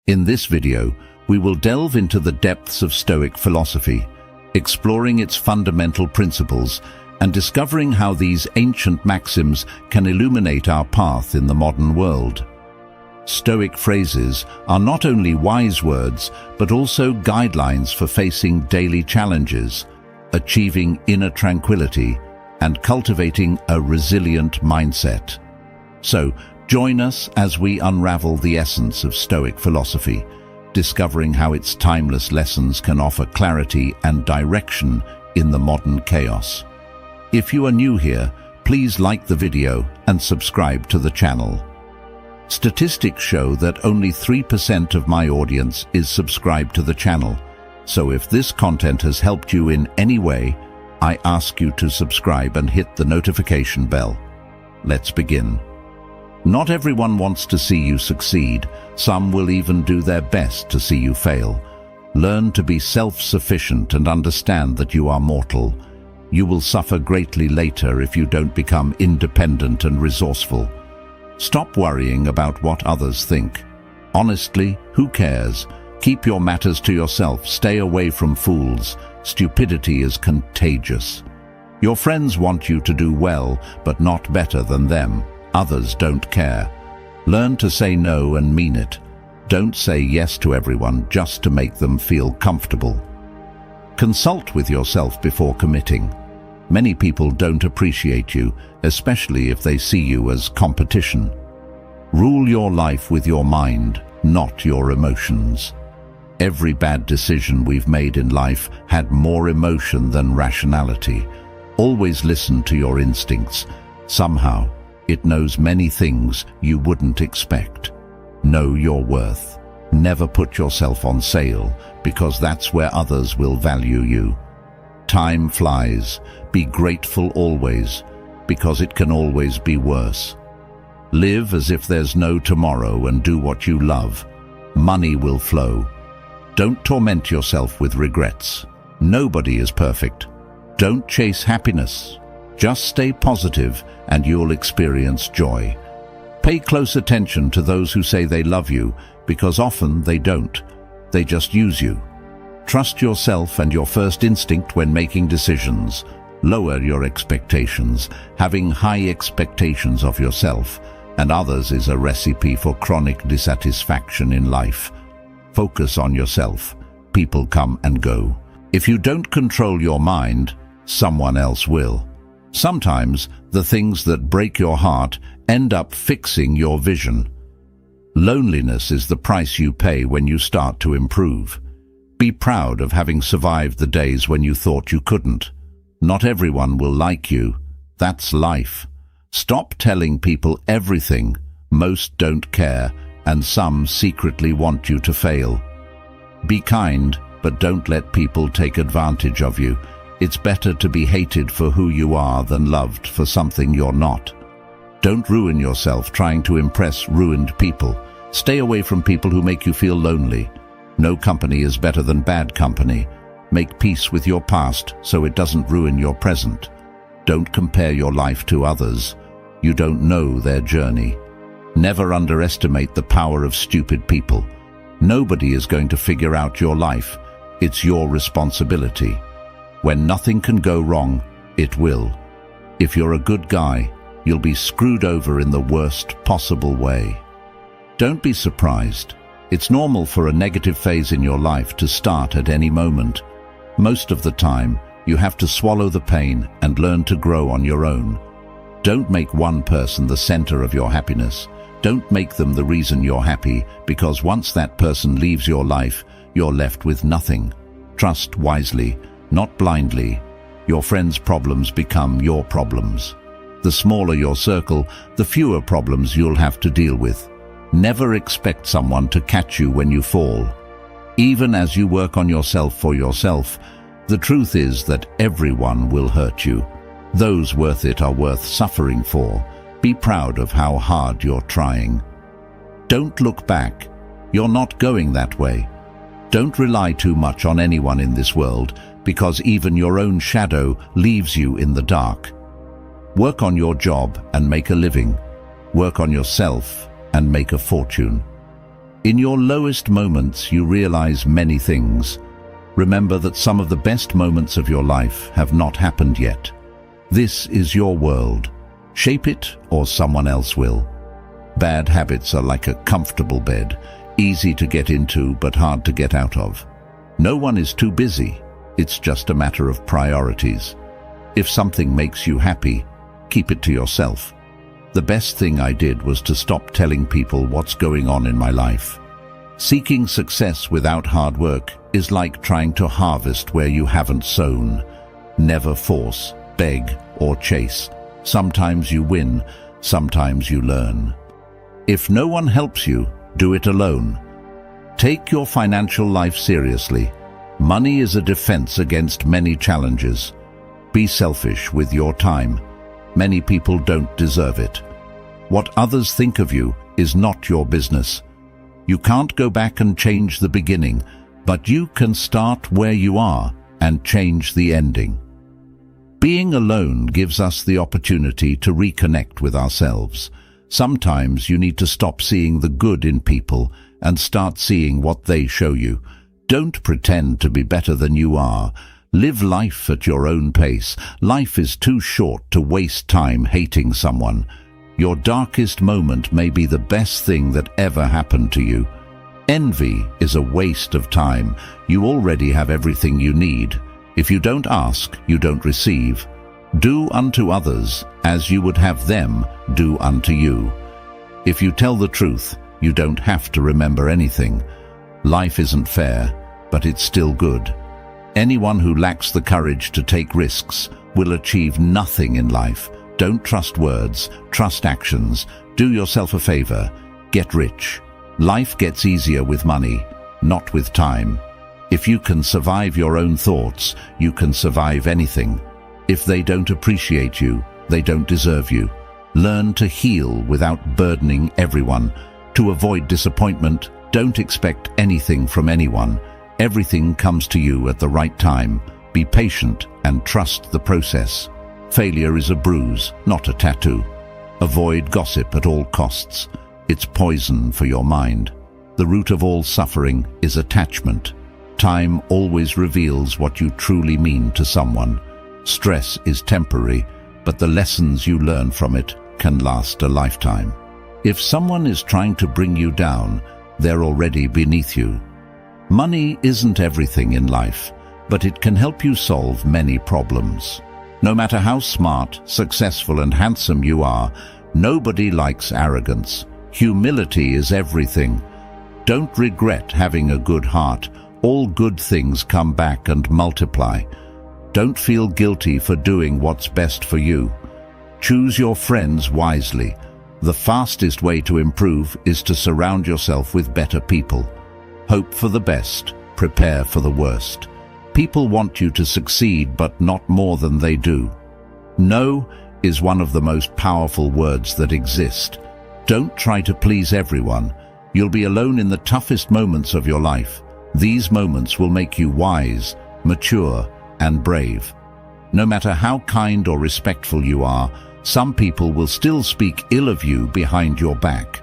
In this video, we will delve into the depths of Stoic philosophy, exploring its fundamental principles and discovering how these ancient maxims can illuminate our path in the modern world. Stoic phrases are not only wise words, but also guidelines for facing daily challenges, achieving inner tranquility, and cultivating a resilient mindset. So, join us as we unravel the essence of Stoic philosophy, discovering how its timeless lessons can offer clarity and direction in the modern chaos. If you are new here, please like the video and subscribe to the channel. Statistics show that only 3% of my audience is subscribed to the channel, so if this content has helped you in any way, I ask you to subscribe and hit the notification bell. Let's begin. Not everyone wants to see you succeed. Some will even do their best to see you fail. Learn to be self-sufficient and understand that you are mortal. You will suffer greatly later if you don't become independent and resourceful. Stop worrying about what others think. Honestly, who cares? Keep your matters to yourself. Stay away from fools. Stupidity is contagious. Your friends want you to do well, but not better than them. Others don't care. Learn to say no and mean it. Don't say yes to everyone just to make them feel comfortable. Consult with yourself before committing. Many people don't appreciate you, especially if they see you as competition. Rule your life with your mind, not your emotions. Every bad decision we've made in life had more emotion than rationality. Always listen to your instincts. Somehow, it knows many things you wouldn't expect. Know your worth. Never put yourself on sale, because that's where others will value you. Time flies. Be grateful always, because it can always be worse. Live as if there's no tomorrow and do what you love. Money will flow. Don't torment yourself with regrets. Nobody is perfect. Don't chase happiness. Just stay positive and you'll experience joy. Pay close attention to those who say they love you, because often they don't. They just use you. Trust yourself and your first instinct when making decisions. Lower your expectations. Having high expectations of yourself and others is a recipe for chronic dissatisfaction in life. Focus on yourself. People come and go. If you don't control your mind, someone else will. Sometimes the things that break your heart end up fixing your vision. Loneliness is the price you pay when you start to improve. Be proud of having survived the days when you thought you couldn't. Not everyone will like you. That's life. Stop telling people everything. Most don't care, and some secretly want you to fail. Be kind, but don't let people take advantage of you. It's better to be hated for who you are than loved for something you're not. Don't ruin yourself trying to impress ruined people. Stay away from people who make you feel lonely. No company is better than bad company. Make peace with your past so it doesn't ruin your present. Don't compare your life to others. You don't know their journey. Never underestimate the power of stupid people. Nobody is going to figure out your life. It's your responsibility. When nothing can go wrong, it will. If you're a good guy, you'll be screwed over in the worst possible way. Don't be surprised. It's normal for a negative phase in your life to start at any moment. Most of the time, you have to swallow the pain and learn to grow on your own. Don't make one person the center of your happiness. Don't make them the reason you're happy, because once that person leaves your life, you're left with nothing. Trust wisely, not blindly. Your friends' problems become your problems. The smaller your circle, the fewer problems you'll have to deal with. Never expect someone to catch you when you fall. Even as you work on yourself for yourself, the truth is that everyone will hurt you. Those worth it are worth suffering for. Be proud of how hard you're trying. Don't look back. You're not going that way. Don't rely too much on anyone in this world, because even your own shadow leaves you in the dark. Work on your job and make a living. Work on yourself and make a fortune. In your lowest moments, you realize many things. Remember that some of the best moments of your life have not happened yet. This is your world. Shape it, or someone else will. Bad habits are like a comfortable bed, easy to get into but hard to get out of. No one is too busy. It's just a matter of priorities. If something makes you happy, keep it to yourself. The best thing I did was to stop telling people what's going on in my life. Seeking success without hard work is like trying to harvest where you haven't sown. Never force, beg, or chase. Sometimes you win, sometimes you learn. If no one helps you, do it alone. Take your financial life seriously. Money is a defense against many challenges. Be selfish with your time. Many people don't deserve it. What others think of you is not your business. You can't go back and change the beginning, but you can start where you are and change the ending. Being alone gives us the opportunity to reconnect with ourselves. Sometimes you need to stop seeing the good in people and start seeing what they show you. Don't pretend to be better than you are. Live life at your own pace. Life is too short to waste time hating someone. Your darkest moment may be the best thing that ever happened to you. Envy is a waste of time. You already have everything you need. If you don't ask, you don't receive. Do unto others as you would have them do unto you. If you tell the truth, you don't have to remember anything. Life isn't fair, but it's still good. Anyone who lacks the courage to take risks will achieve nothing in life. Don't trust words, trust actions. Do yourself a favor. Get rich. Life gets easier with money, not with time. If you can survive your own thoughts, you can survive anything. If they don't appreciate you, they don't deserve you. Learn to heal without burdening everyone. To avoid disappointment, don't expect anything from anyone. Everything comes to you at the right time. Be patient and trust the process. Failure is a bruise, not a tattoo. Avoid gossip at all costs. It's poison for your mind. The root of all suffering is attachment. Time always reveals what you truly mean to someone. Stress is temporary, but the lessons you learn from it can last a lifetime. If someone is trying to bring you down, they're already beneath you. Money isn't everything in life, but it can help you solve many problems. No matter how smart, successful, and handsome you are, nobody likes arrogance. Humility is everything. Don't regret having a good heart. All good things come back and multiply. Don't feel guilty for doing what's best for you. Choose your friends wisely. The fastest way to improve is to surround yourself with better people. Hope for the best, prepare for the worst. People want you to succeed, but not more than they do. No is one of the most powerful words that exist. Don't try to please everyone. You'll be alone in the toughest moments of your life. These moments will make you wise, mature, and brave. No matter how kind or respectful you are, some people will still speak ill of you behind your back.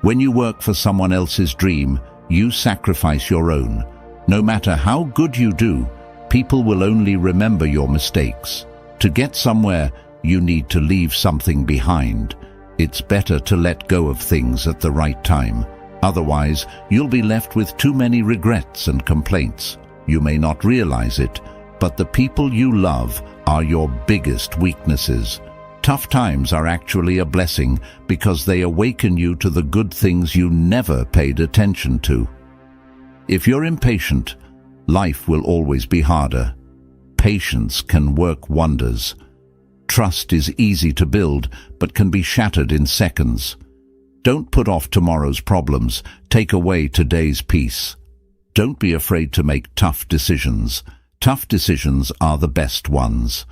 When you work for someone else's dream, you sacrifice your own. No matter how good you do, people will only remember your mistakes. To get somewhere, you need to leave something behind. It's better to let go of things at the right time. Otherwise, you'll be left with too many regrets and complaints. You may not realize it, but the people you love are your biggest weaknesses. Tough times are actually a blessing because they awaken you to the good things you never paid attention to. If you're impatient, life will always be harder. Patience can work wonders. Trust is easy to build, but can be shattered in seconds. Don't put off tomorrow's problems. Take away today's peace. Don't be afraid to make tough decisions. Tough decisions are the best ones.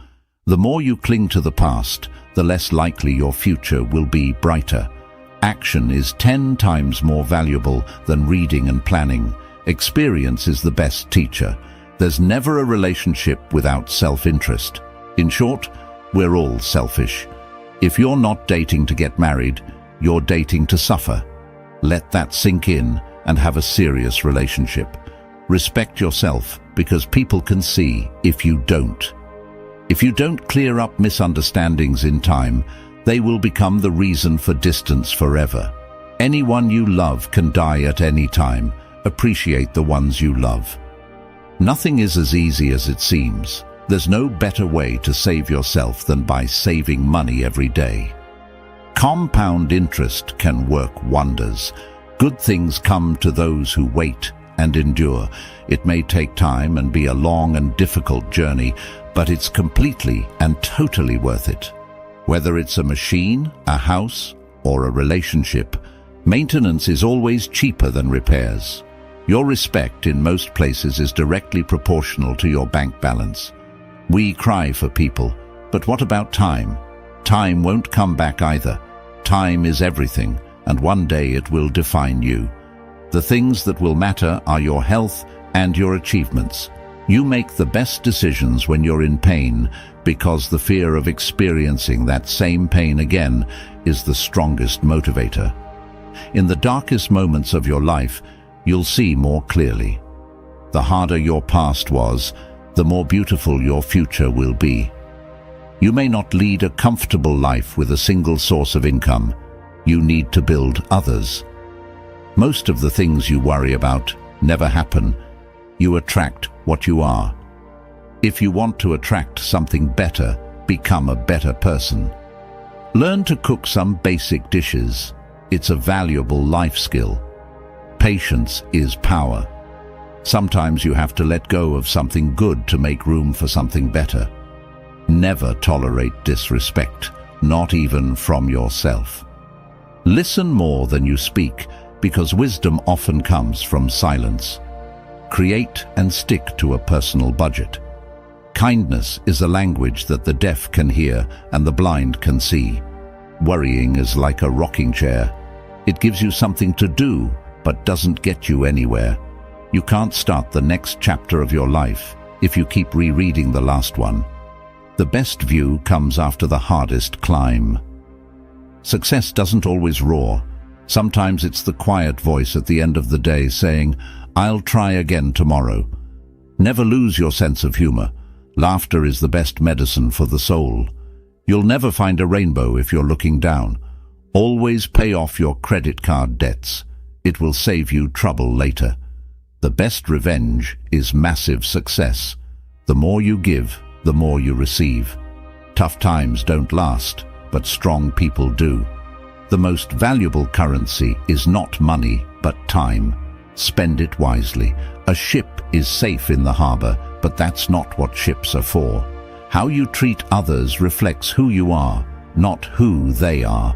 The more you cling to the past, the less likely your future will be brighter. Action is 10 times more valuable than reading and planning. Experience is the best teacher. There's never a relationship without self-interest. In short, we're all selfish. If you're not dating to get married, you're dating to suffer. Let that sink in and have a serious relationship. Respect yourself, because people can see if you don't. If you don't clear up misunderstandings in time, they will become the reason for distance forever. Anyone you love can die at any time. Appreciate the ones you love. Nothing is as easy as it seems. There's no better way to save yourself than by saving money every day. Compound interest can work wonders. Good things come to those who wait and endure. It may take time and be a long and difficult journey, but it's completely and totally worth it. Whether it's a machine, a house, or a relationship, maintenance is always cheaper than repairs. Your respect in most places is directly proportional to your bank balance. We cry for people, but what about time? Time won't come back either. Time is everything, and one day it will define you. The things that will matter are your health and your achievements. You make the best decisions when you're in pain, because the fear of experiencing that same pain again is the strongest motivator. In the darkest moments of your life, you'll see more clearly. The harder your past was, the more beautiful your future will be. You may not lead a comfortable life with a single source of income. You need to build others. Most of the things you worry about never happen. You attract what you are. If you want to attract something better, become a better person. Learn to cook some basic dishes. It's a valuable life skill. Patience is power. Sometimes you have to let go of something good to make room for something better. Never tolerate disrespect, not even from yourself. Listen more than you speak, because wisdom often comes from silence. Create and stick to a personal budget. Kindness is a language that the deaf can hear and the blind can see. Worrying is like a rocking chair. It gives you something to do, but doesn't get you anywhere. You can't start the next chapter of your life if you keep rereading the last one. The best view comes after the hardest climb. Success doesn't always roar. Sometimes it's the quiet voice at the end of the day saying, "I'll try again tomorrow." Never lose your sense of humor. Laughter is the best medicine for the soul. You'll never find a rainbow if you're looking down. Always pay off your credit card debts. It will save you trouble later. The best revenge is massive success. The more you give, the more you receive. Tough times don't last, but strong people do. The most valuable currency is not money, but time. Spend it wisely. A ship is safe in the harbor, but that's not what ships are for. How you treat others reflects who you are, not who they are.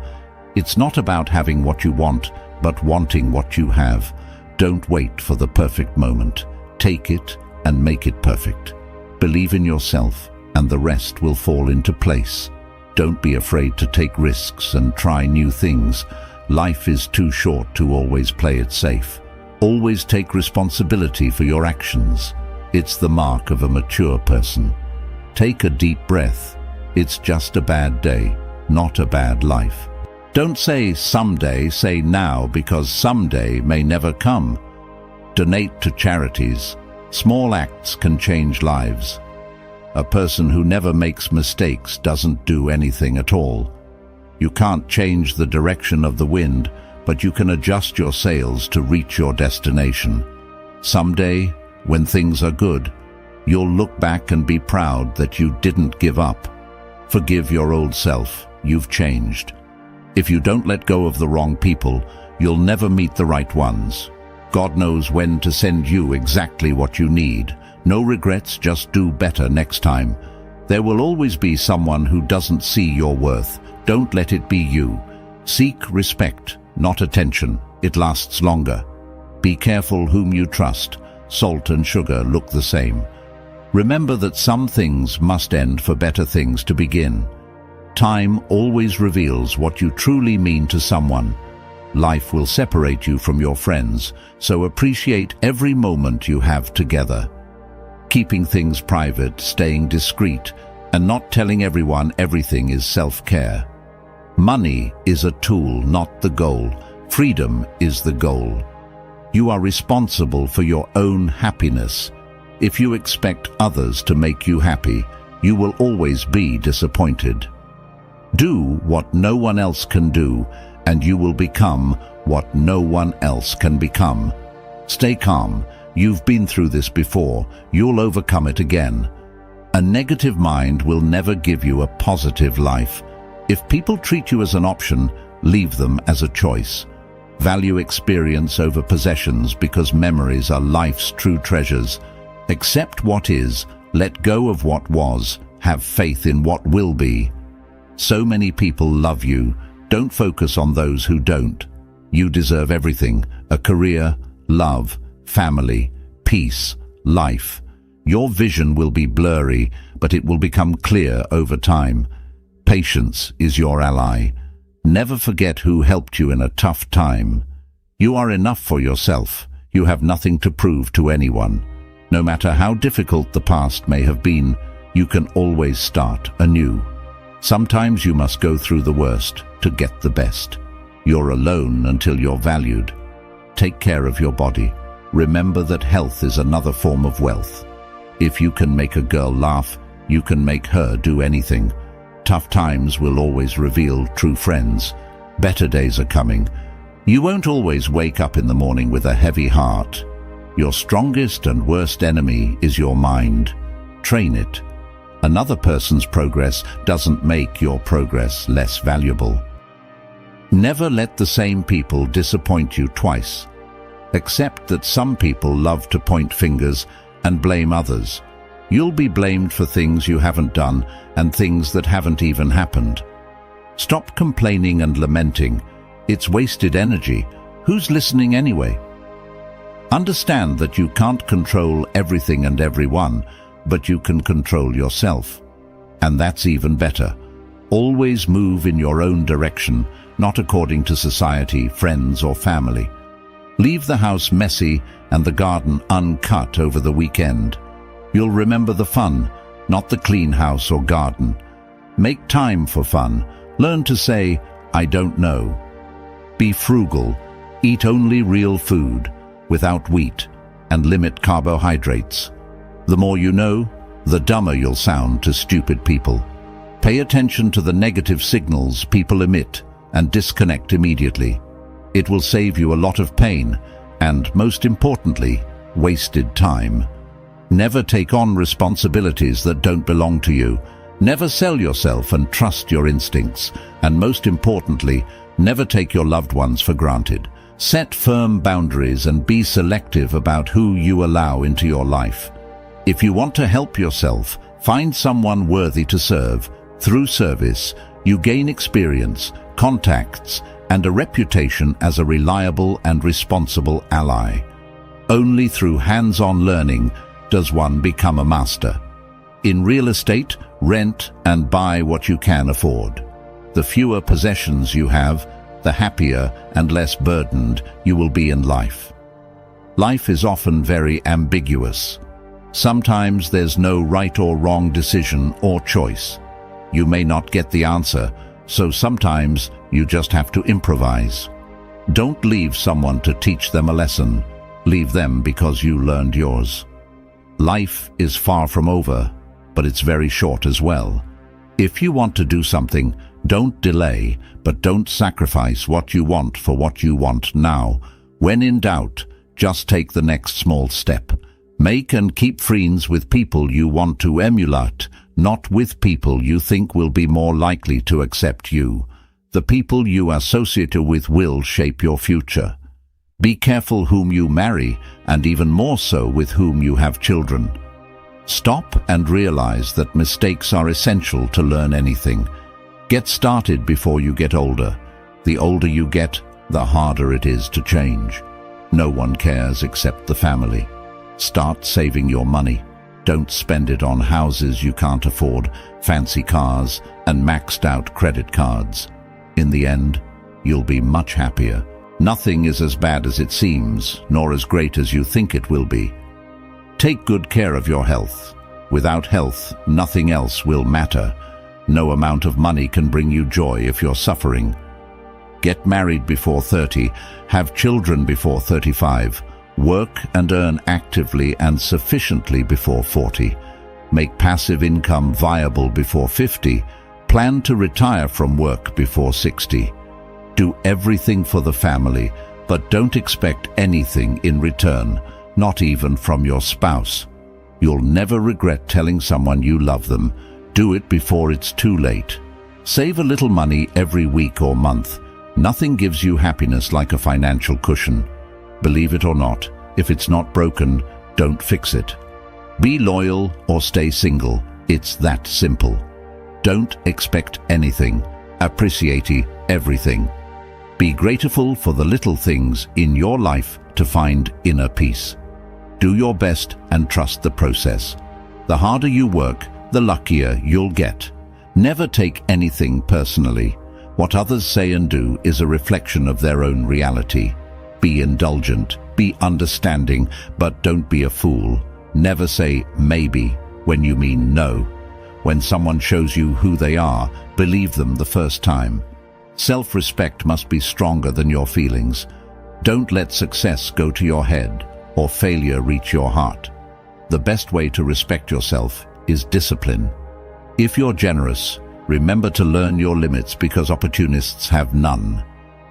It's not about having what you want, but wanting what you have. Don't wait for the perfect moment. Take it and make it perfect. Believe in yourself, and the rest will fall into place. Don't be afraid to take risks and try new things. Life is too short to always play it safe. Always take responsibility for your actions. It's the mark of a mature person. Take a deep breath. It's just a bad day, not a bad life. Don't say someday, say now, because someday may never come. Donate to charities. Small acts can change lives. A person who never makes mistakes doesn't do anything at all. You can't change the direction of the wind, but you can adjust your sails to reach your destination. Someday, when things are good, you'll look back and be proud that you didn't give up. Forgive your old self. You've changed. If you don't let go of the wrong people, you'll never meet the right ones. God knows when to send you exactly what you need. No regrets, just do better next time. There will always be someone who doesn't see your worth. Don't let it be you. Seek respect, not attention. It lasts longer. Be careful whom you trust. Salt and sugar look the same. Remember that some things must end for better things to begin. Time always reveals what you truly mean to someone. Life will separate you from your friends, so appreciate every moment you have together. Keeping things private, staying discreet, and not telling everyone everything is self-care. Money is a tool, not the goal. Freedom is the goal. You are responsible for your own happiness. If you expect others to make you happy, you will always be disappointed. Do what no one else can do, and you will become what no one else can become. Stay calm. You've been through this before. You'll overcome it again. A negative mind will never give you a positive life. If people treat you as an option, leave them as a choice. Value experience over possessions because memories are life's true treasures. Accept what is, let go of what was, have faith in what will be. So many people love you. Don't focus on those who don't. You deserve everything: a career, love, family, peace, life. Your vision will be blurry, but it will become clear over time. Patience is your ally. Never forget who helped you in a tough time. You are enough for yourself. You have nothing to prove to anyone. No matter how difficult the past may have been, you can always start anew. Sometimes you must go through the worst to get the best. You're alone until you're valued. Take care of your body. Remember that health is another form of wealth. If you can make a girl laugh, you can make her do anything. Tough times will always reveal true friends. Better days are coming. You won't always wake up in the morning with a heavy heart. Your strongest and worst enemy is your mind. Train it. Another person's progress doesn't make your progress less valuable. Never let the same people disappoint you twice. Accept that some people love to point fingers and blame others. You'll be blamed for things you haven't done and things that haven't even happened. Stop complaining and lamenting. It's wasted energy. Who's listening anyway? Understand that you can't control everything and everyone, but you can control yourself. And that's even better. Always move in your own direction, not according to society, friends, or family. Leave the house messy and the garden uncut over the weekend. You'll remember the fun, not the clean house or garden. Make time for fun. Learn to say, "I don't know." Be frugal. Eat only real food, without wheat, and limit carbohydrates. The more you know, the dumber you'll sound to stupid people. Pay attention to the negative signals people emit and disconnect immediately. It will save you a lot of pain and, most importantly, wasted time. Never take on responsibilities that don't belong to you. Never sell yourself and trust your instincts. And most importantly, never take your loved ones for granted. Set firm boundaries and be selective about who you allow into your life. If you want to help yourself, find someone worthy to serve. Through service, you gain experience, contacts, and a reputation as a reliable and responsible ally. Only through hands-on learning does one become a master. In real estate, rent and buy what you can afford. The fewer possessions you have, the happier and less burdened you will be in life. Life is often very ambiguous. Sometimes there's no right or wrong decision or choice. You may not get the answer, so sometimes you just have to improvise. Don't leave someone to teach them a lesson. Leave them because you learned yours. Life is far from over, but it's very short as well. If you want to do something, don't delay, but don't sacrifice what you want for what you want now. When in doubt, just take the next small step. Make and keep friends with people you want to emulate, not with people you think will be more likely to accept you. The people you associate with will shape your future. Be careful whom you marry, and even more so with whom you have children. Stop and realize that mistakes are essential to learn anything. Get started before you get older. The older you get, the harder it is to change. No one cares except the family. Start saving your money. Don't spend it on houses you can't afford, fancy cars, and maxed out credit cards. In the end, you'll be much happier. Nothing is as bad as it seems, nor as great as you think it will be. Take good care of your health. Without health, nothing else will matter. No amount of money can bring you joy if you're suffering. Get married before 30, have children before 35, work and earn actively and sufficiently before 40, make passive income viable before 50, plan to retire from work before 60. Do everything for the family, but don't expect anything in return, not even from your spouse. You'll never regret telling someone you love them. Do it before it's too late. Save a little money every week or month. Nothing gives you happiness like a financial cushion. Believe it or not, if it's not broken, don't fix it. Be loyal or stay single. It's that simple. Don't expect anything. Appreciate everything. Be grateful for the little things in your life to find inner peace. Do your best and trust the process. The harder you work, the luckier you'll get. Never take anything personally. What others say and do is a reflection of their own reality. Be indulgent, be understanding, but don't be a fool. Never say maybe when you mean no. When someone shows you who they are, believe them the first time. Self-respect must be stronger than your feelings. Don't let success go to your head or failure reach your heart. The best way to respect yourself is discipline. If you're generous, remember to learn your limits because opportunists have none.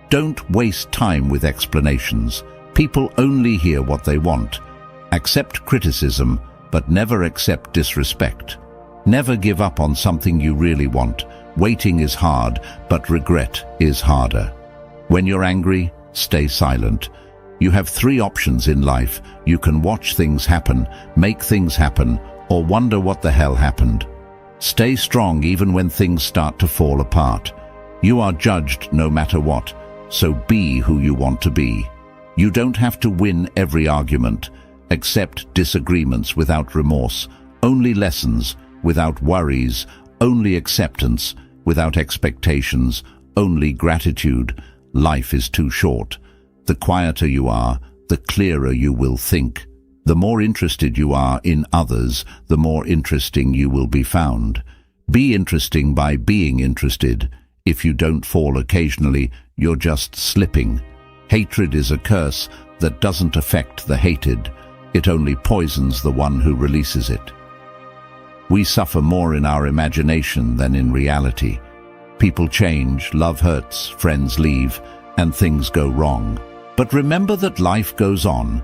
Don't waste time with explanations. People only hear what they want. Accept criticism, but never accept disrespect. Never give up on something you really want. Waiting is hard, but regret is harder. When you're angry, stay silent. You have 3 options in life. You can watch things happen, make things happen, or wonder what the hell happened. Stay strong even when things start to fall apart. You are judged no matter what, so be who you want to be. You don't have to win every argument. Accept disagreements without remorse, only lessons without worries, only acceptance without expectations, only gratitude. Life is too short. The quieter you are, the clearer you will think. The more interested you are in others, the more interesting you will be found. Be interesting by being interested. If you don't fall occasionally, you're just slipping. Hatred is a curse that doesn't affect the hated. It only poisons the one who releases it. We suffer more in our imagination than in reality. People change, love hurts, friends leave, and things go wrong. But remember that life goes on.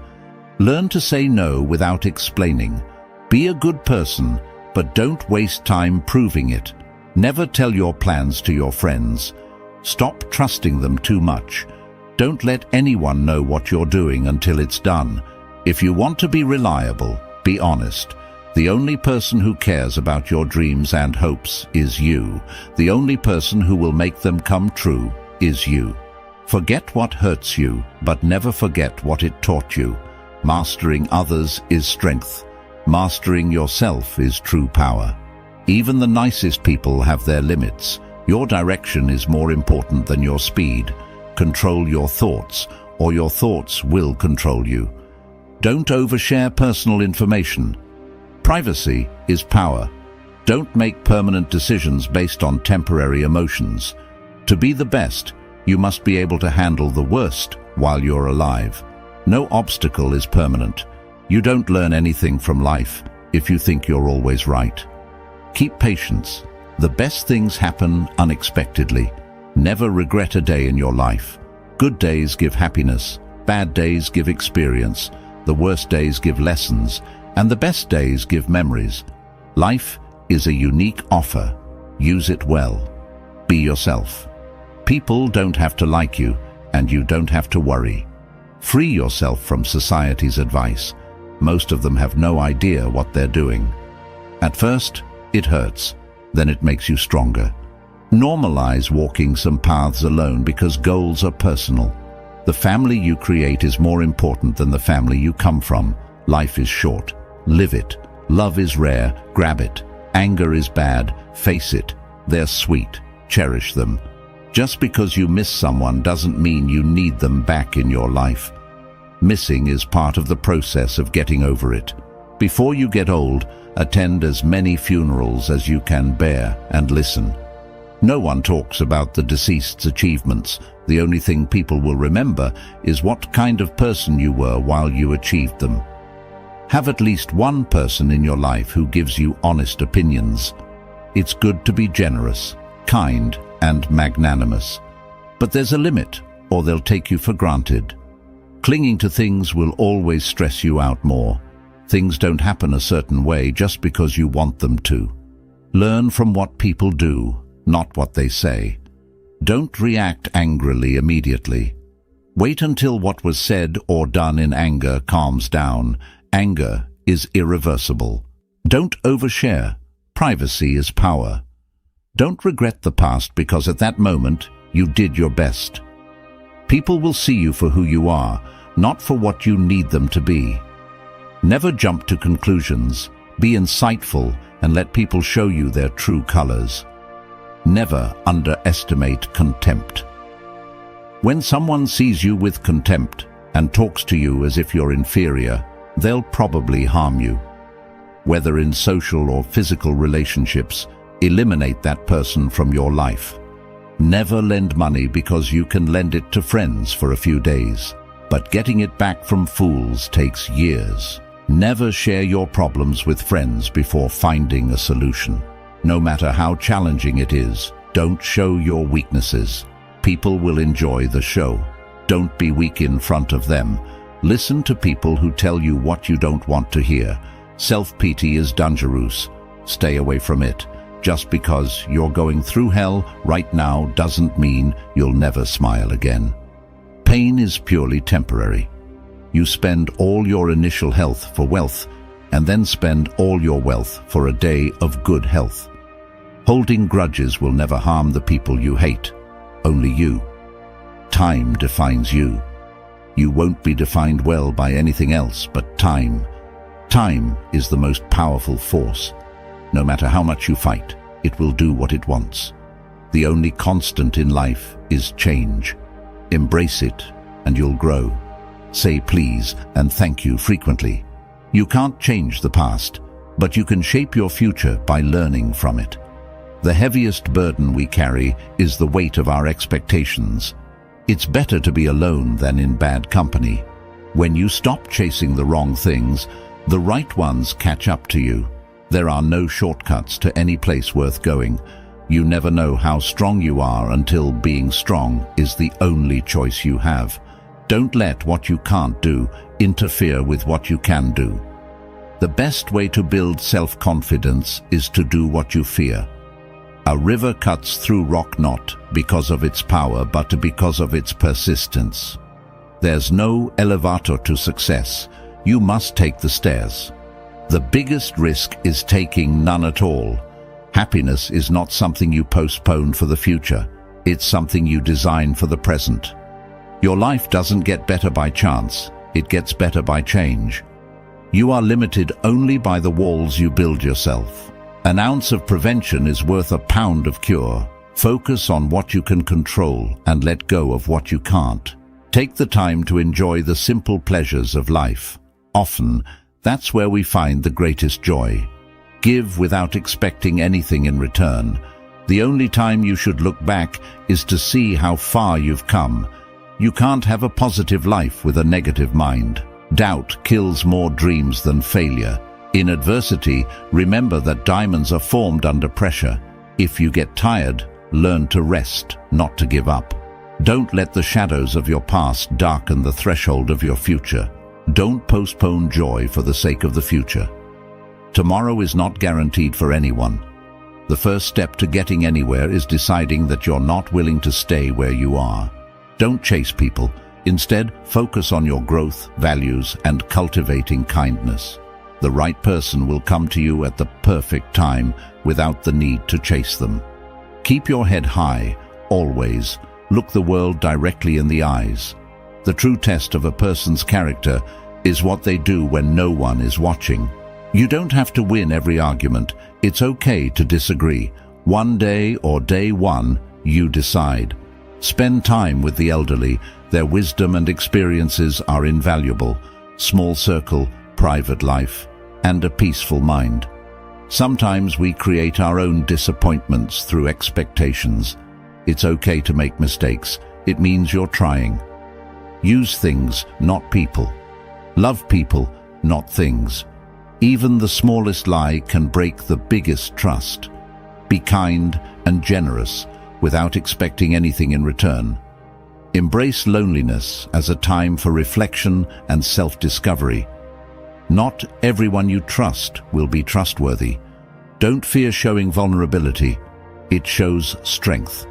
Learn to say no without explaining. Be a good person, but don't waste time proving it. Never tell your plans to your friends. Stop trusting them too much. Don't let anyone know what you're doing until it's done. If you want to be reliable, be honest. The only person who cares about your dreams and hopes is you. The only person who will make them come true is you. Forget what hurts you, but never forget what it taught you. Mastering others is strength. Mastering yourself is true power. Even the nicest people have their limits. Your direction is more important than your speed. Control your thoughts, or your thoughts will control you. Don't overshare personal information. Privacy is power. Don't make permanent decisions based on temporary emotions. To be the best, you must be able to handle the worst while you're alive. No obstacle is permanent. You don't learn anything from life if you think you're always right. Keep patience. The best things happen unexpectedly. Never regret a day in your life. Good days give happiness. Bad days give experience. The worst days give lessons. And the best days give memories. Life is a unique offer. Use it well. Be yourself. People don't have to like you, and you don't have to worry. Free yourself from society's advice. Most of them have no idea what they're doing. At first, it hurts. Then it makes you stronger. Normalize walking some paths alone because goals are personal. The family you create is more important than the family you come from. Life is short. Live it. Love is rare. Grab it. Anger is bad. Face it. They're sweet. Cherish them. Just because you miss someone doesn't mean you need them back in your life. Missing is part of the process of getting over it. Before you get old, attend as many funerals as you can bear and listen. No one talks about the deceased's achievements. The only thing people will remember is what kind of person you were while you achieved them. Have at least one person in your life who gives you honest opinions. It's good to be generous, kind, and magnanimous. But there's a limit, or they'll take you for granted. Clinging to things will always stress you out more. Things don't happen a certain way just because you want them to. Learn from what people do, not what they say. Don't react angrily immediately. Wait until what was said or done in anger calms down. Anger is irreversible. Don't overshare. Privacy is power. Don't regret the past because at that moment you did your best. People will see you for who you are, not for what you need them to be. Never jump to conclusions. Be insightful and let people show you their true colors. Never underestimate contempt. When someone sees you with contempt and talks to you as if you're inferior, they'll probably harm you. Whether in social or physical relationships, eliminate that person from your life. Never lend money because you can lend it to friends for a few days, but getting it back from fools takes years. Never share your problems with friends before finding a solution. No matter how challenging it is, don't show your weaknesses. People will enjoy the show. Don't be weak in front of them. Listen to people who tell you what you don't want to hear. Self-pity is dangerous. Stay away from it. Just because you're going through hell right now doesn't mean you'll never smile again. Pain is purely temporary. You spend all your initial health for wealth, and then spend all your wealth for a day of good health. Holding grudges will never harm the people you hate, only you. Time defines you. You won't be defined well by anything else but time. Time is the most powerful force. No matter how much you fight, it will do what it wants. The only constant in life is change. Embrace it, and you'll grow. Say please and thank you frequently. You can't change the past, but you can shape your future by learning from it. The heaviest burden we carry is the weight of our expectations. It's better to be alone than in bad company. When you stop chasing the wrong things, the right ones catch up to you. There are no shortcuts to any place worth going. You never know how strong you are until being strong is the only choice you have. Don't let what you can't do interfere with what you can do. The best way to build self-confidence is to do what you fear. A river cuts through rock not because of its power, but because of its persistence. There's no elevator to success. You must take the stairs. The biggest risk is taking none at all. Happiness is not something you postpone for the future. It's something you design for the present. Your life doesn't get better by chance. It gets better by change. You are limited only by the walls you build yourself. An ounce of prevention is worth a pound of cure. Focus on what you can control and let go of what you can't. Take the time to enjoy the simple pleasures of life. Often, that's where we find the greatest joy. Give without expecting anything in return. The only time you should look back is to see how far you've come. You can't have a positive life with a negative mind. Doubt kills more dreams than failure. In adversity, remember that diamonds are formed under pressure. If you get tired, learn to rest, not to give up. Don't let the shadows of your past darken the threshold of your future. Don't postpone joy for the sake of the future. Tomorrow is not guaranteed for anyone. The first step to getting anywhere is deciding that you're not willing to stay where you are. Don't chase people. Instead, focus on your growth, values, and cultivating kindness. The right person will come to you at the perfect time without the need to chase them. Keep your head high, always. Look the world directly in the eyes. The true test of a person's character is what they do when no one is watching. You don't have to win every argument. It's okay to disagree. One day or day one, you decide. Spend time with the elderly. Their wisdom and experiences are invaluable. Small circle, private life, and a peaceful mind. Sometimes we create our own disappointments through expectations. It's okay to make mistakes. It means you're trying. Use things, not people. Love people, not things. Even the smallest lie can break the biggest trust. Be kind and generous without expecting anything in return. Embrace loneliness as a time for reflection and self-discovery. Not everyone you trust will be trustworthy. Don't fear showing vulnerability. It shows strength.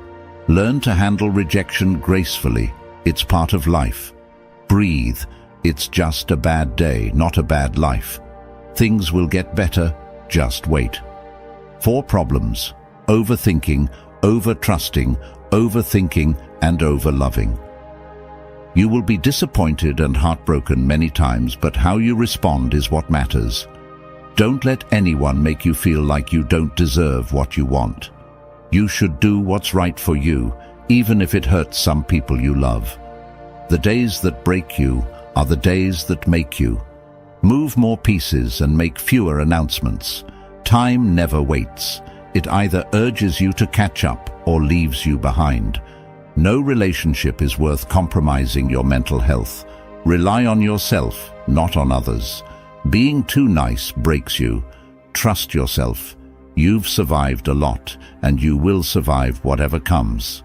Learn to handle rejection gracefully. It's part of life. Breathe. It's just a bad day, not a bad life. Things will get better. Just wait. 4 problems: overthinking, over-trusting, overthinking, and over-loving. You will be disappointed and heartbroken many times, but how you respond is what matters. Don't let anyone make you feel like you don't deserve what you want. You should do what's right for you, even if it hurts some people you love. The days that break you are the days that make you. Move more pieces and make fewer announcements. Time never waits. It either urges you to catch up or leaves you behind. No relationship is worth compromising your mental health. Rely on yourself, not on others. Being too nice breaks you. Trust yourself. You've survived a lot, and you will survive whatever comes.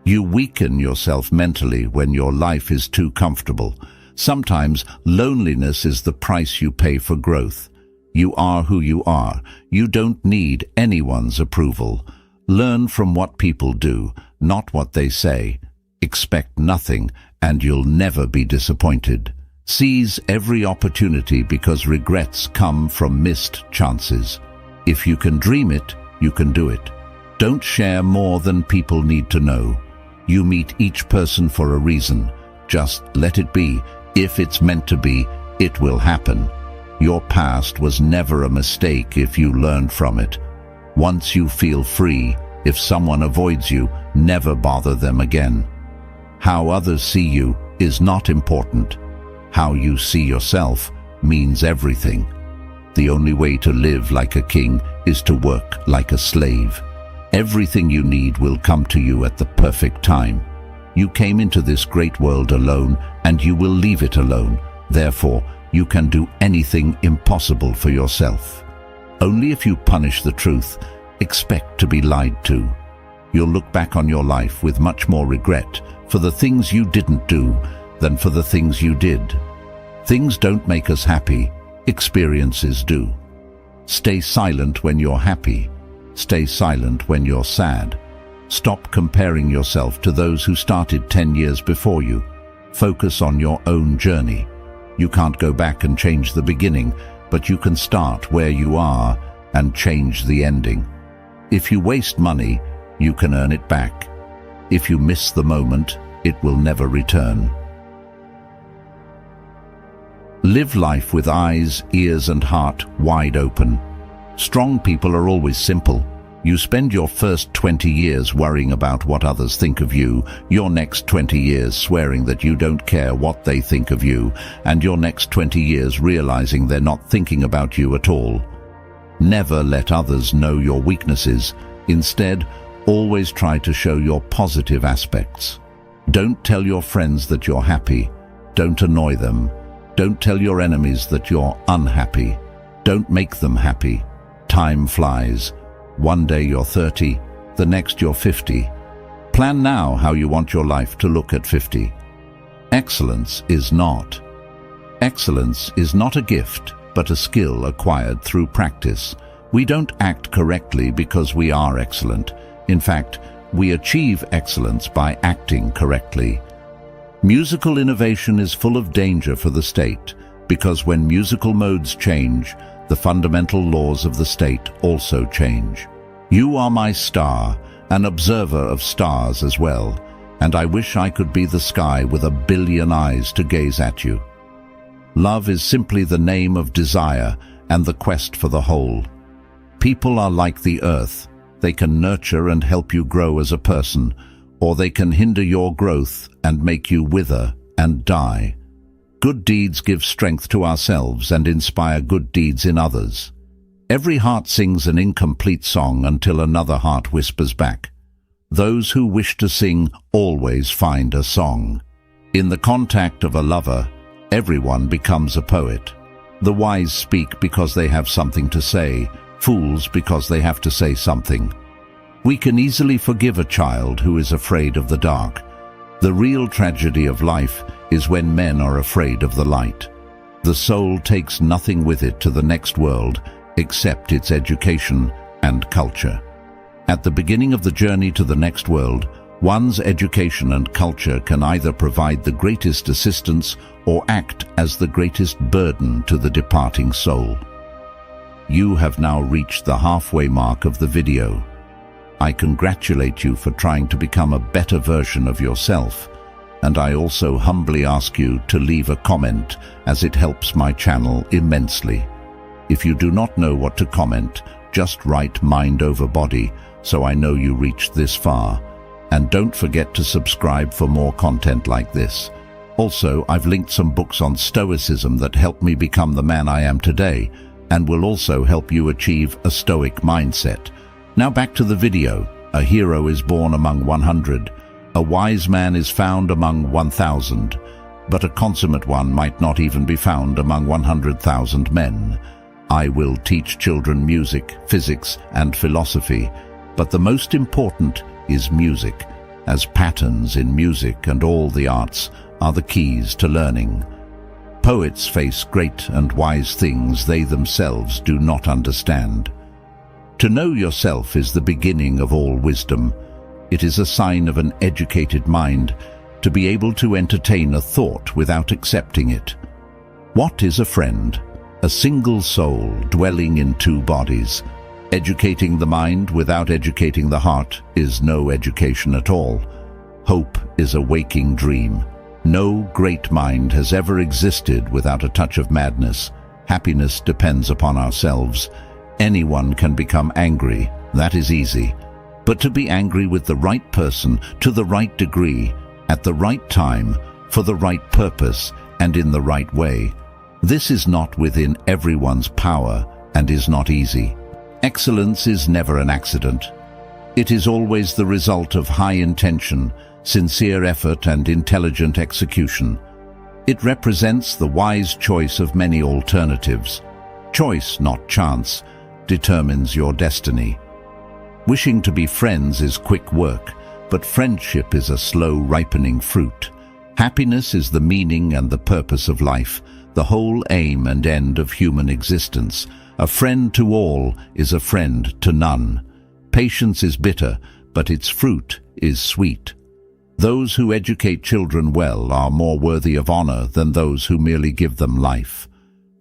You weaken yourself mentally when your life is too comfortable. Sometimes loneliness is the price you pay for growth. You are who you are. You don't need anyone's approval. Learn from what people do, not what they say. Expect nothing, and you'll never be disappointed. Seize every opportunity because regrets come from missed chances. If you can dream it, you can do it. Don't share more than people need to know. You meet each person for a reason. Just let it be. If it's meant to be, it will happen. Your past was never a mistake if you learned from it. Once you feel free, if someone avoids you, never bother them again. How others see you is not important. How you see yourself means everything. The only way to live like a king is to work like a slave. Everything you need will come to you at the perfect time. You came into this great world alone, and you will leave it alone. Therefore, you can do anything impossible for yourself. Only if you punish the truth, expect to be lied to. You'll look back on your life with much more regret for the things you didn't do than for the things you did. Things don't make us happy, experiences do. Stay silent when you're happy. Stay silent when you're sad. Stop comparing yourself to those who started 10 years before you. Focus on your own journey. You can't go back and change the beginning, but you can start where you are and change the ending. If you waste money, you can earn it back. If you miss the moment, it will never return. Live life with eyes, ears, and heart wide open. Strong people are always simple. You spend your first 20 years worrying about what others think of you, your next 20 years swearing that you don't care what they think of you, and your next 20 years realizing they're not thinking about you at all. Never let others know your weaknesses. Instead, always try to show your positive aspects. Don't tell your friends that you're happy. Don't annoy them. Don't tell your enemies that you're unhappy. Don't make them happy. Time flies. One day you're 30, the next you're 50. Plan now how you want your life to look at 50. Excellence is not a gift, but a skill acquired through practice. We don't act correctly because we are excellent. In fact, we achieve excellence by acting correctly. Musical innovation is full of danger for the state, because when musical modes change, the fundamental laws of the state also change. You are my star, an observer of stars as well, and I wish I could be the sky with 1 billion eyes to gaze at you. Love is simply the name of desire and the quest for the whole. People are like the earth. They can nurture and help you grow as a person, or they can hinder your growth and make you wither and die. Good deeds give strength to ourselves and inspire good deeds in others. Every heart sings an incomplete song until another heart whispers back. Those who wish to sing always find a song. In the contact of a lover, everyone becomes a poet. The wise speak because they have something to say, fools because they have to say something. We can easily forgive a child who is afraid of the dark. The real tragedy of life is when men are afraid of the light. The soul takes nothing with it to the next world except its education and culture. At the beginning of the journey to the next world, one's education and culture can either provide the greatest assistance or act as the greatest burden to the departing soul. You have now reached the halfway mark of the video. I congratulate you for trying to become a better version of yourself, and I also humbly ask you to leave a comment, as it helps my channel immensely. If you do not know what to comment, just write mind over body, so I know you reached this far. And don't forget to subscribe for more content like this. Also, I've linked some books on Stoicism that helped me become the man I am today, and will also help you achieve a Stoic mindset. Now back to the video. A hero is born among 100. A wise man is found among 1,000. But a consummate one might not even be found among 100,000 men. I will teach children music, physics, and philosophy, but the most important is music, as patterns in music and all the arts are the keys to learning. Poets face great and wise things they themselves do not understand. To know yourself is the beginning of all wisdom. It is a sign of an educated mind to be able to entertain a thought without accepting it. What is a friend? A single soul dwelling in two bodies. Educating the mind without educating the heart is no education at all. Hope is a waking dream. No great mind has ever existed without a touch of madness. Happiness depends upon ourselves. Anyone can become angry, that is easy. But to be angry with the right person, to the right degree, at the right time, for the right purpose, and in the right way, this is not within everyone's power and is not easy. Excellence is never an accident. It is always the result of high intention, sincere effort, and intelligent execution. It represents the wise choice of many alternatives. Choice, not chance, determines your destiny. Wishing to be friends is quick work, but friendship is a slow ripening fruit. Happiness is the meaning and the purpose of life, the whole aim and end of human existence. A friend to all is a friend to none. Patience is bitter, but its fruit is sweet. Those who educate children well are more worthy of honor than those who merely give them life.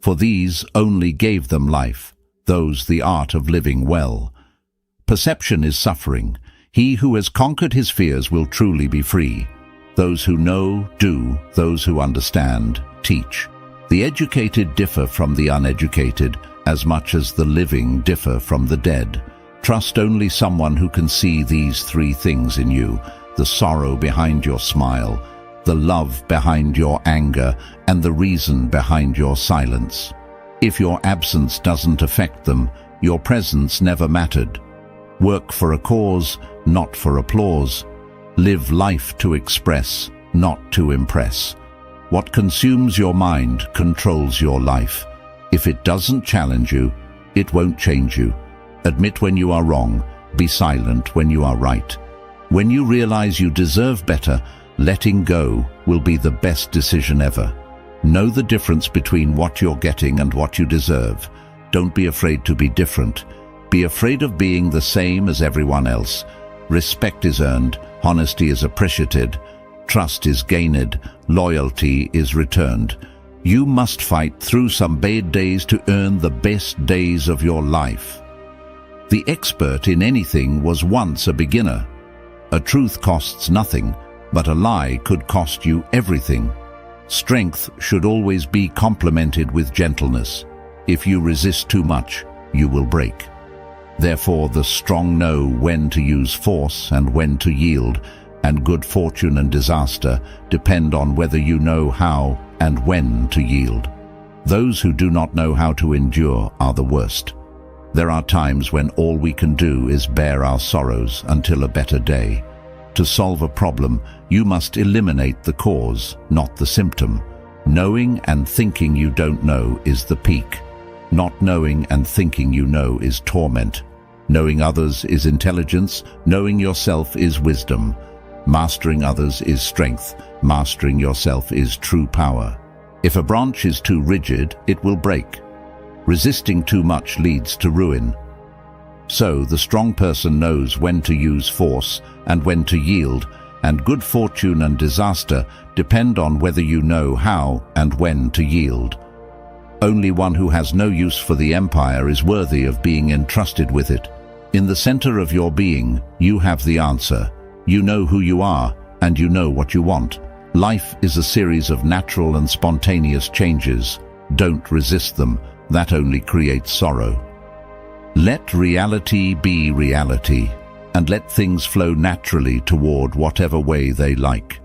For these only gave them life, those the art of living well. Perception is suffering. He who has conquered his fears will truly be free. Those who know, do. Those who understand, teach. The educated differ from the uneducated as much as the living differ from the dead. Trust only someone who can see these three things in you: the sorrow behind your smile, the love behind your anger, and the reason behind your silence. If your absence doesn't affect them, your presence never mattered. Work for a cause, not for applause. Live life to express, not to impress. What consumes your mind controls your life. If it doesn't challenge you, it won't change you. Admit when you are wrong, be silent when you are right. When you realize you deserve better, letting go will be the best decision ever. Know the difference between what you're getting and what you deserve. Don't be afraid to be different. Be afraid of being the same as everyone else. Respect is earned, honesty is appreciated, trust is gained, loyalty is returned. You must fight through some bad days to earn the best days of your life. The expert in anything was once a beginner. A truth costs nothing, but a lie could cost you everything. Strength should always be complemented with gentleness. If you resist too much, you will break. Therefore, the strong know when to use force and when to yield, and good fortune and disaster depend on whether you know how and when to yield. Those who do not know how to endure are the worst. There are times when all we can do is bear our sorrows until a better day. To solve a problem, you must eliminate the cause, not the symptom. Knowing and thinking you don't know is the peak. Not knowing and thinking you know is torment. Knowing others is intelligence. Knowing yourself is wisdom. Mastering others is strength. Mastering yourself is true power. If a branch is too rigid, it will break. Resisting too much leads to ruin. So, the strong person knows when to use force and when to yield, and good fortune and disaster depend on whether you know how and when to yield. Only one who has no use for the empire is worthy of being entrusted with it. In the center of your being, you have the answer. You know who you are, and you know what you want. Life is a series of natural and spontaneous changes. Don't resist them. That only creates sorrow. Let reality be reality, and let things flow naturally toward whatever way they like.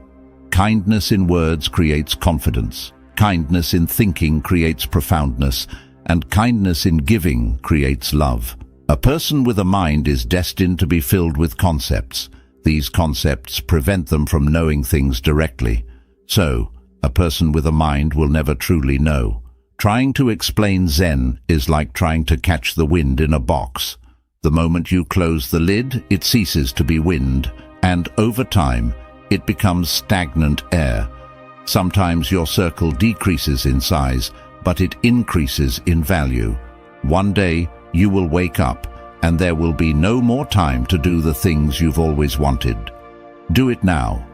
Kindness in words creates confidence. Kindness in thinking creates profoundness, and kindness in giving creates love. A person with a mind is destined to be filled with concepts. These concepts prevent them from knowing things directly. So, a person with a mind will never truly know. Trying to explain Zen is like trying to catch the wind in a box. The moment you close the lid, it ceases to be wind, and over time, it becomes stagnant air. Sometimes your circle decreases in size, but it increases in value. One day, you will wake up, and there will be no more time to do the things you've always wanted. Do it now.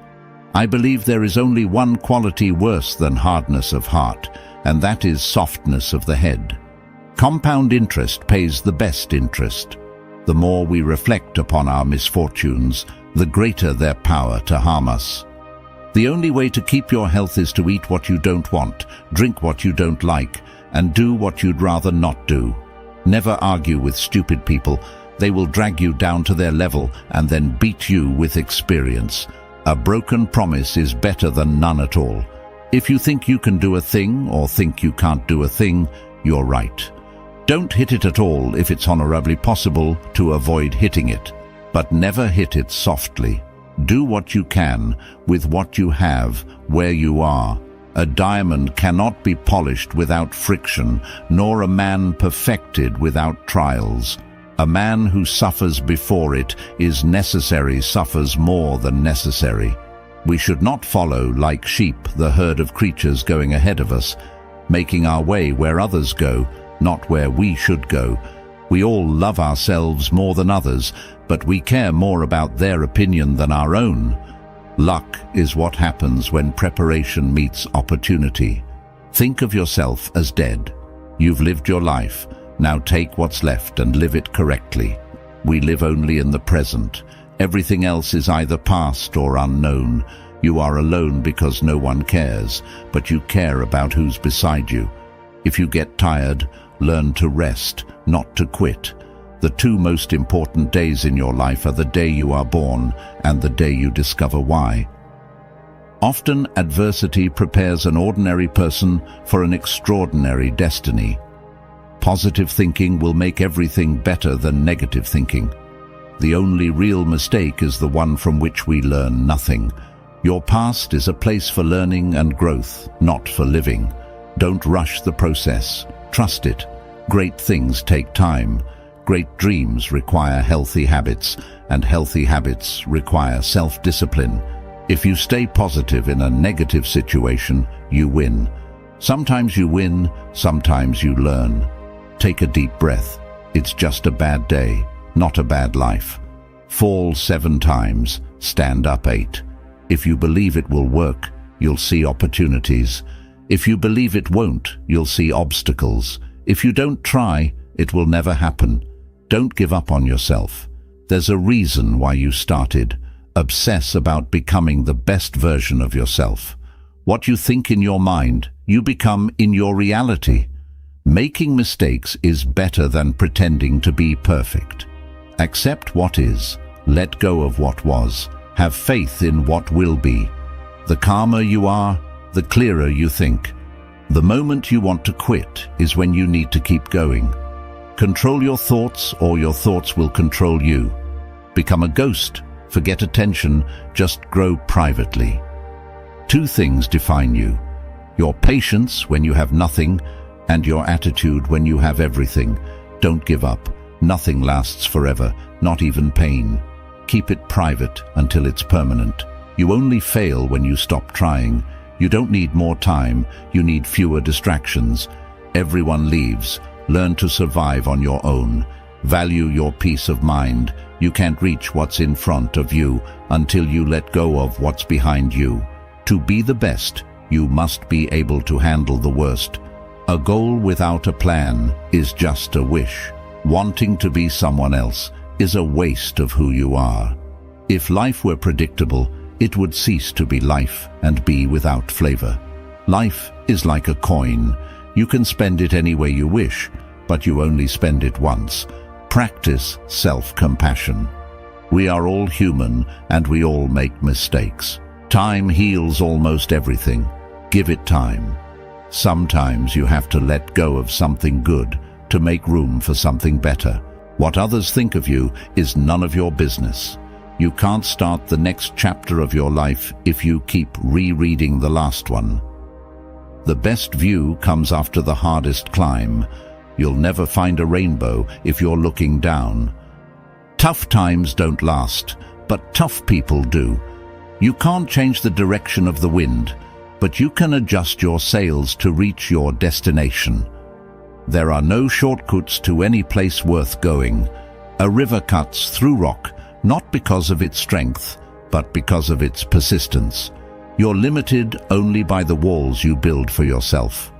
I believe there is only one quality worse than hardness of heart, and that is softness of the head. Compound interest pays the best interest. The more we reflect upon our misfortunes, the greater their power to harm us. The only way to keep your health is to eat what you don't want, drink what you don't like, and do what you'd rather not do. Never argue with stupid people. They will drag you down to their level and then beat you with experience. A broken promise is better than none at all. If you think you can do a thing or think you can't do a thing, you're right. Don't hit it at all if it's honorably possible to avoid hitting it, but never hit it softly. Do what you can with what you have where you are. A diamond cannot be polished without friction, nor a man perfected without trials. A man who suffers before it is necessary suffers more than necessary. We should not follow, like sheep, the herd of creatures going ahead of us, making our way where others go, not where we should go. We all love ourselves more than others, but we care more about their opinion than our own. Luck is what happens when preparation meets opportunity. Think of yourself as dead. You've lived your life. Now take what's left and live it correctly. We live only in the present. Everything else is either past or unknown. You are alone because no one cares, but you care about who's beside you. If you get tired, learn to rest, not to quit. The two most important days in your life are the day you are born and the day you discover why. Often, adversity prepares an ordinary person for an extraordinary destiny. Positive thinking will make everything better than negative thinking. The only real mistake is the one from which we learn nothing. Your past is a place for learning and growth, not for living. Don't rush the process. Trust it. Great things take time. Great dreams require healthy habits, and healthy habits require self-discipline. If you stay positive in a negative situation, you win. Sometimes you win, sometimes you learn. Take a deep breath. It's just a bad day, not a bad life. Fall 7 times, stand up 8. If you believe it will work, you'll see opportunities. If you believe it won't, you'll see obstacles. If you don't try, it will never happen. Don't give up on yourself. There's a reason why you started. Obsess about becoming the best version of yourself. What you think in your mind, you become in your reality. Making mistakes is better than pretending to be perfect. Accept what is. Let go of what was. Have faith in what will be. The calmer you are, the clearer you think. The moment you want to quit is when you need to keep going. Control your thoughts, or your thoughts will control you. Become a ghost. Forget attention. Just grow privately. 2 things define you: your patience when you have nothing, and your attitude when you have everything. Don't give up. Nothing lasts forever, not even pain. Keep it private until it's permanent. You only fail when you stop trying. You don't need more time, you need fewer distractions. Everyone leaves. Learn to survive on your own. Value your peace of mind. You can't reach what's in front of you until you let go of what's behind you. To be the best, you must be able to handle the worst. A goal without a plan is just a wish. Wanting to be someone else is a waste of who you are. If life were predictable, it would cease to be life and be without flavor. Life is like a coin. You can spend it any way you wish, but you only spend it once. Practice self-compassion. We are all human and we all make mistakes. Time heals almost everything. Give it time. Sometimes you have to let go of something good to make room for something better. What others think of you is none of your business. You can't start the next chapter of your life if you keep rereading the last one. The best view comes after the hardest climb. You'll never find a rainbow if you're looking down. Tough times don't last, but tough people do. You can't change the direction of the wind, but you can adjust your sails to reach your destination. There are no shortcuts to any place worth going. A river cuts through rock, not because of its strength, but because of its persistence. You're limited only by the walls you build for yourself.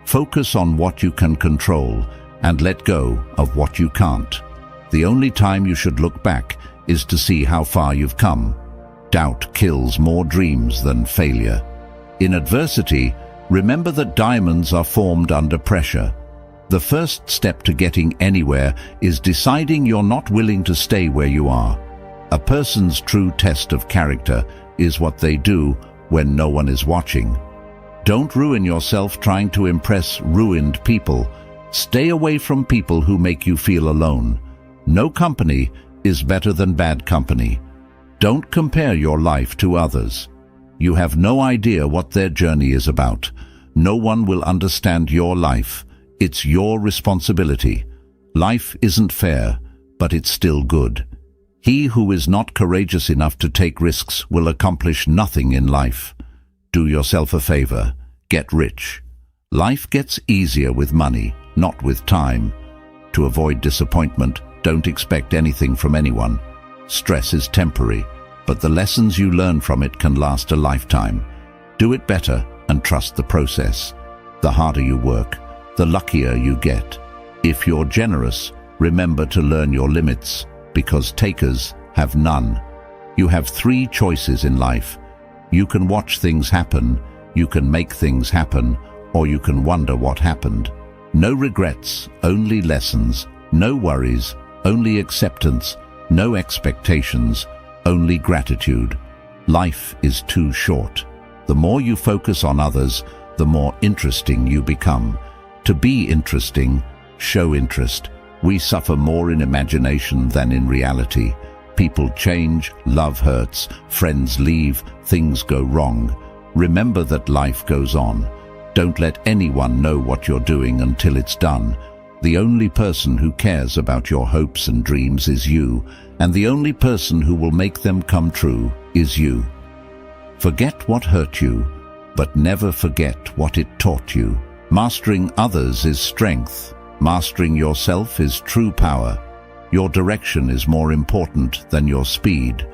Focus on what you can control and let go of what you can't. The only time you should look back is to see how far you've come. Doubt kills more dreams than failure. In adversity, remember that diamonds are formed under pressure. The first step to getting anywhere is deciding you're not willing to stay where you are. A person's true test of character is what they do when no one is watching. Don't ruin yourself trying to impress ruined people. Stay away from people who make you feel alone. No company is better than bad company. Don't compare your life to others. You have no idea what their journey is about. No one will understand your life. It's your responsibility. Life isn't fair, but it's still good. He who is not courageous enough to take risks will accomplish nothing in life. Do yourself a favor. Get rich. Life gets easier with money, not with time. To avoid disappointment, don't expect anything from anyone. Stress is temporary, but the lessons you learn from it can last a lifetime. Do it better and trust the process. The harder you work, the luckier you get. If you're generous, remember to learn your limits, because takers have none. You have 3 choices in life. You can watch things happen, you can make things happen, or you can wonder what happened. No regrets, only lessons. No worries, only acceptance. No expectations, only gratitude. Life is too short. The more you focus on others, the more interesting you become. To be interesting, show interest. We suffer more in imagination than in reality. People change, love hurts, friends leave, things go wrong. Remember that life goes on. Don't let anyone know what you're doing until it's done. The only person who cares about your hopes and dreams is you, and the only person who will make them come true is you. Forget what hurt you, but never forget what it taught you. Mastering others is strength. Mastering yourself is true power. Your direction is more important than your speed.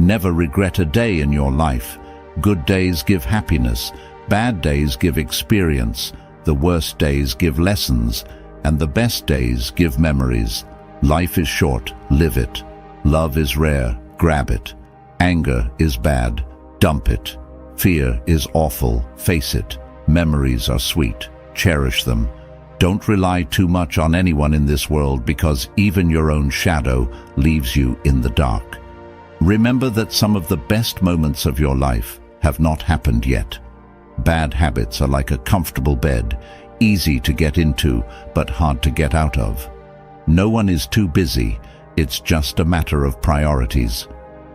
Never regret a day in your life. Good days give happiness. Bad days give experience. The worst days give lessons. And the best days give memories. Life is short, live it. Love is rare, grab it. Anger is bad, dump it. Fear is awful, face it. Memories are sweet, cherish them. Don't rely too much on anyone in this world, because even your own shadow leaves you in the dark. Remember that some of the best moments of your life have not happened yet. Bad habits are like a comfortable bed, easy to get into, but hard to get out of. No one is too busy. It's just a matter of priorities.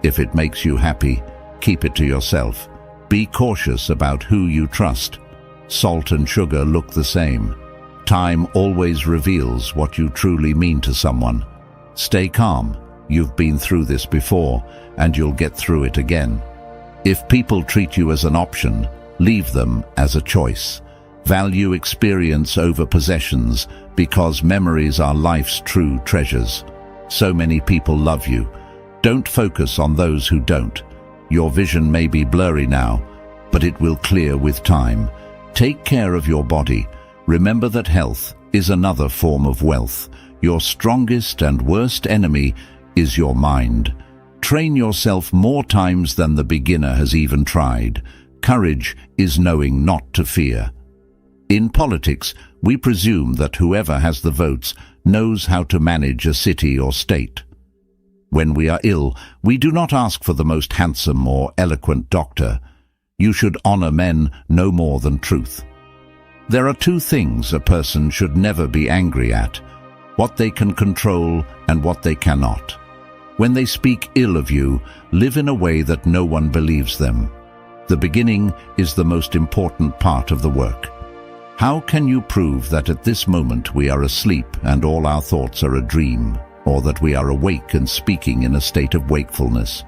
If it makes you happy, keep it to yourself. Be cautious about who you trust. Salt and sugar look the same. Time always reveals what you truly mean to someone. Stay calm. You've been through this before, and you'll get through it again. If people treat you as an option, leave them as a choice. Value experience over possessions, because memories are life's true treasures. So many people love you. Don't focus on those who don't. Your vision may be blurry now, but it will clear with time. Take care of your body. Remember that health is another form of wealth. Your strongest and worst enemy is your mind. Train yourself more times than the beginner has even tried. Courage is knowing not to fear. In politics, we presume that whoever has the votes knows how to manage a city or state. When we are ill, we do not ask for the most handsome or eloquent doctor. You should honor men no more than truth. There are two things a person should never be angry at: what they can control and what they cannot. When they speak ill of you, live in a way that no one believes them. The beginning is the most important part of the work. How can you prove that at this moment we are asleep and all our thoughts are a dream, or that we are awake and speaking in a state of wakefulness?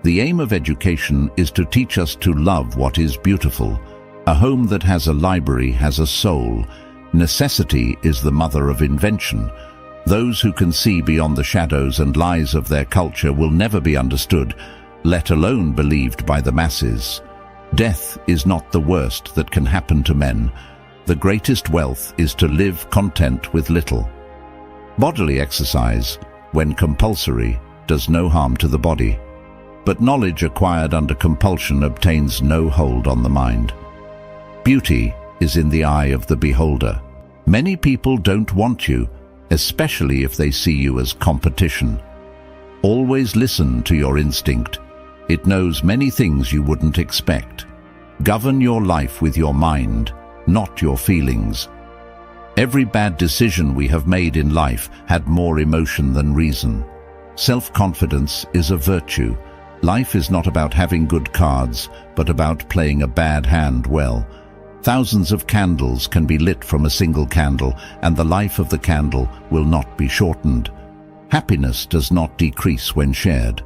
The aim of education is to teach us to love what is beautiful. A home that has a library has a soul. Necessity is the mother of invention. Those who can see beyond the shadows and lies of their culture will never be understood, let alone believed by the masses. Death is not the worst that can happen to men. The greatest wealth is to live content with little. Bodily exercise, when compulsory, does no harm to the body. But knowledge acquired under compulsion obtains no hold on the mind. Beauty is in the eye of the beholder. Many people don't want you, especially if they see you as competition. Always listen to your instinct. It knows many things you wouldn't expect. Govern your life with your mind, not your feelings. Every bad decision we have made in life had more emotion than reason. Self-confidence is a virtue. Life is not about having good cards, but about playing a bad hand well. Thousands of candles can be lit from a single candle, and the life of the candle will not be shortened. Happiness does not decrease when shared.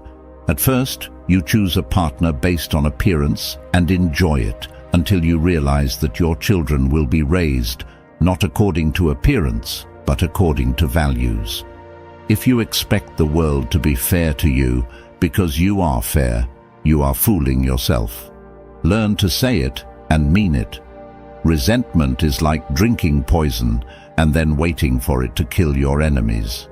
At first, you choose a partner based on appearance and enjoy it until you realize that your children will be raised not according to appearance, but according to values. If you expect the world to be fair to you because you are fair, you are fooling yourself. Learn to say it and mean it. Resentment is like drinking poison and then waiting for it to kill your enemies.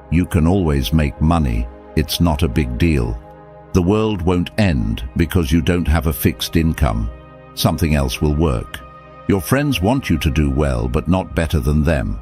You can always make money. It's not a big deal. The world won't end because you don't have a fixed income. Something else will work. Your friends want you to do well, but not better than them.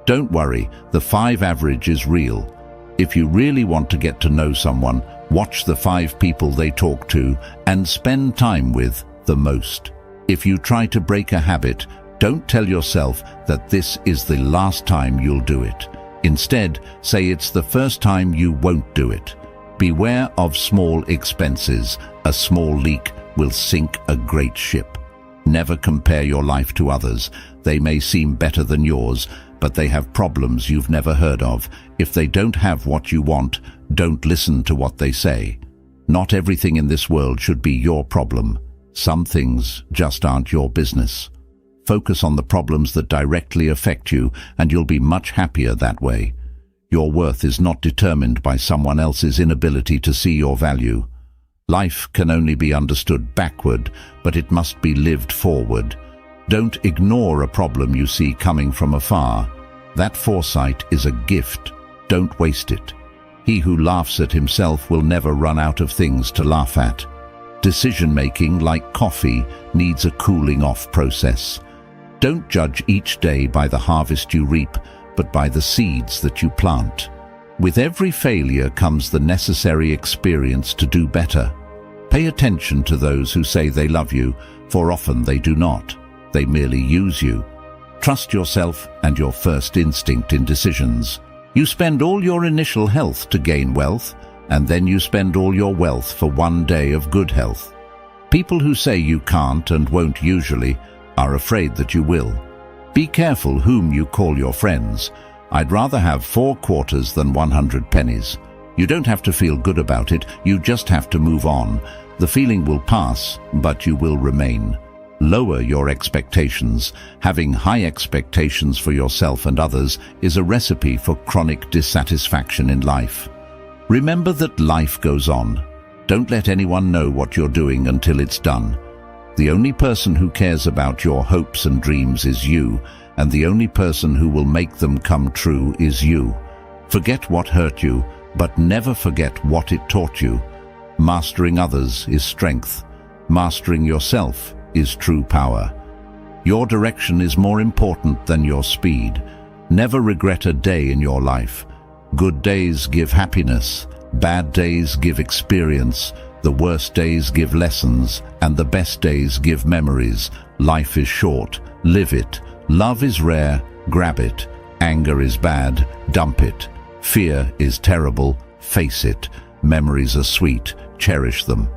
Don't worry, the 5 average is real. If you really want to get to know someone, watch the 5 people they talk to and spend time with the most. If you try to break a habit, don't tell yourself that this is the last time you'll do it. Instead, say it's the first time you won't do it. Beware of small expenses. A small leak will sink a great ship. Never compare your life to others. They may seem better than yours, but they have problems you've never heard of. If they don't have what you want, don't listen to what they say. Not everything in this world should be your problem. Some things just aren't your business. Focus on the problems that directly affect you, and you'll be much happier that way. Your worth is not determined by someone else's inability to see your value. Life can only be understood backward, but it must be lived forward. Don't ignore a problem you see coming from afar. That foresight is a gift. Don't waste it. He who laughs at himself will never run out of things to laugh at. Decision-making, like coffee, needs a cooling-off process. Don't judge each day by the harvest you reap, but by the seeds that you plant. With every failure comes the necessary experience to do better. Pay attention to those who say they love you, for often they do not. They merely use you. Trust yourself and your first instinct in decisions. You spend all your initial health to gain wealth, and then you spend all your wealth for one day of good health. People who say you can't and won't usually are afraid that you will. Be careful whom you call your friends. I'd rather have 4 quarters than 100 pennies. You don't have to feel good about it, you just have to move on. The feeling will pass, but you will remain. Lower your expectations. Having high expectations for yourself and others is a recipe for chronic dissatisfaction in life. Remember that life goes on. Don't let anyone know what you're doing until it's done. The only person who cares about your hopes and dreams is you, and the only person who will make them come true is you. Forget what hurt you, but never forget what it taught you. Mastering others is strength. Mastering yourself is true power. Your direction is more important than your speed. Never regret a day in your life. Good days give happiness. Bad days give experience. The worst days give lessons, and the best days give memories. Life is short. Live it. Love is rare. Grab it. Anger is bad. Dump it. Fear is terrible. Face it. Memories are sweet. Cherish them.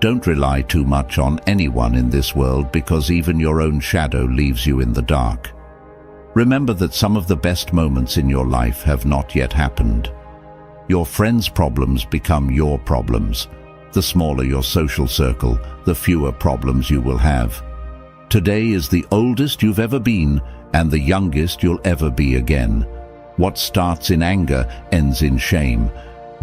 Don't rely too much on anyone in this world, because even your own shadow leaves you in the dark. Remember that some of the best moments in your life have not yet happened. Your friends' problems become your problems. The smaller your social circle, the fewer problems you will have. Today is the oldest you've ever been and the youngest you'll ever be again. What starts in anger ends in shame.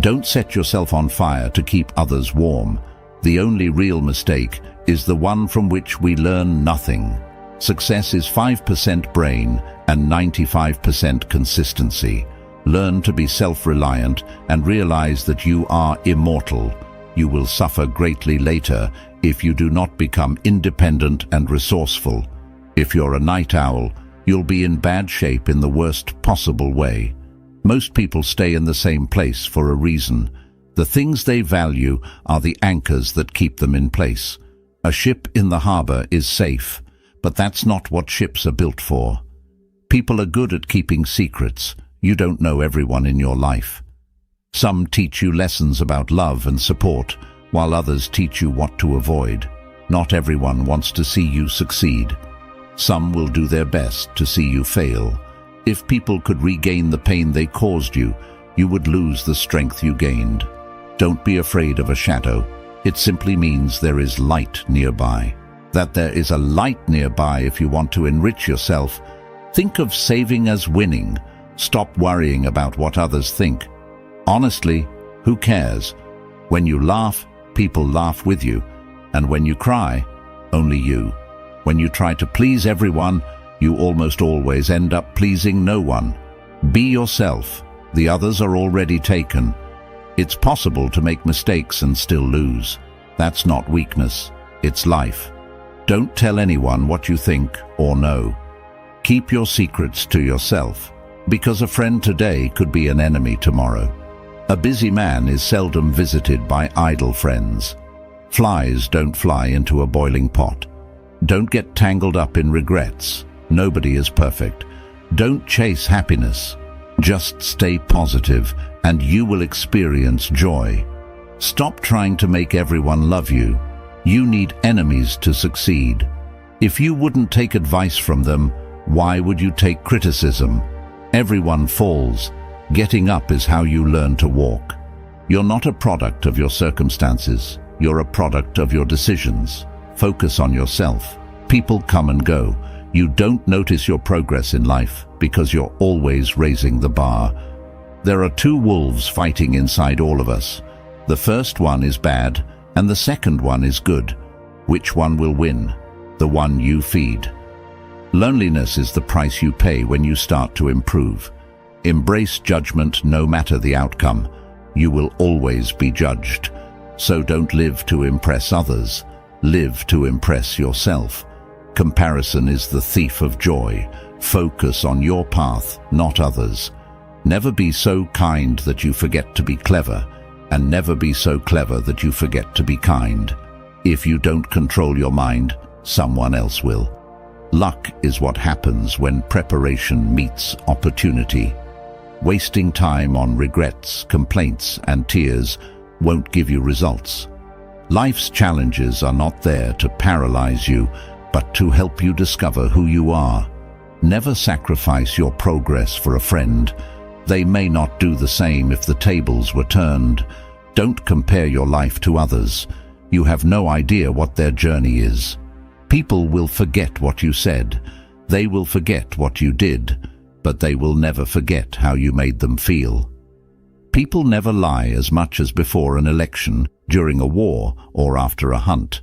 Don't set yourself on fire to keep others warm. The only real mistake is the one from which we learn nothing. Success is 5% brain and 95% consistency. Learn to be self-reliant and realize that you are immortal. You will suffer greatly later if you do not become independent and resourceful. If you're a night owl, you'll be in bad shape in the worst possible way. Most people stay in the same place for a reason. The things they value are the anchors that keep them in place. A ship in the harbor is safe, but that's not what ships are built for. People are good at keeping secrets. You don't know everyone in your life. Some teach you lessons about love and support, while others teach you what to avoid. Not everyone wants to see you succeed. Some will do their best to see you fail. If people could regain the pain they caused you, you would lose the strength you gained. Don't be afraid of a shadow. It simply means there is light nearby. That there is a light nearby if you want to enrich yourself. Think of saving as winning. Stop worrying about what others think. Honestly, who cares? When you laugh, people laugh with you. And when you cry, only you. When you try to please everyone, you almost always end up pleasing no one. Be yourself. The others are already taken. It's possible to make mistakes and still lose. That's not weakness. It's life. Don't tell anyone what you think or know. Keep your secrets to yourself, because a friend today could be an enemy tomorrow. A busy man is seldom visited by idle friends. Flies don't fly into a boiling pot. Don't get tangled up in regrets. Nobody is perfect. Don't chase happiness. Just stay positive, and you will experience joy. Stop trying to make everyone love you. You need enemies to succeed. If you wouldn't take advice from them, why would you take criticism? Everyone falls. Getting up is how you learn to walk. You're not a product of your circumstances. You're a product of your decisions. Focus on yourself. People come and go. You don't notice your progress in life because you're always raising the bar. There are 2 wolves fighting inside all of us. The first one is bad, and the second one is good. Which one will win? The one you feed. Loneliness is the price you pay when you start to improve. Embrace judgment no matter the outcome. You will always be judged. So don't live to impress others. Live to impress yourself. Comparison is the thief of joy. Focus on your path, not others. Never be so kind that you forget to be clever, and never be so clever that you forget to be kind. If you don't control your mind, someone else will. Luck is what happens when preparation meets opportunity. Wasting time on regrets, complaints, and tears won't give you results. Life's challenges are not there to paralyze you, but to help you discover who you are. Never sacrifice your progress for a friend. They may not do the same if the tables were turned. Don't compare your life to others. You have no idea what their journey is. People will forget what you said. They will forget what you did, but they will never forget how you made them feel. People never lie as much as before an election, during a war, or after a hunt.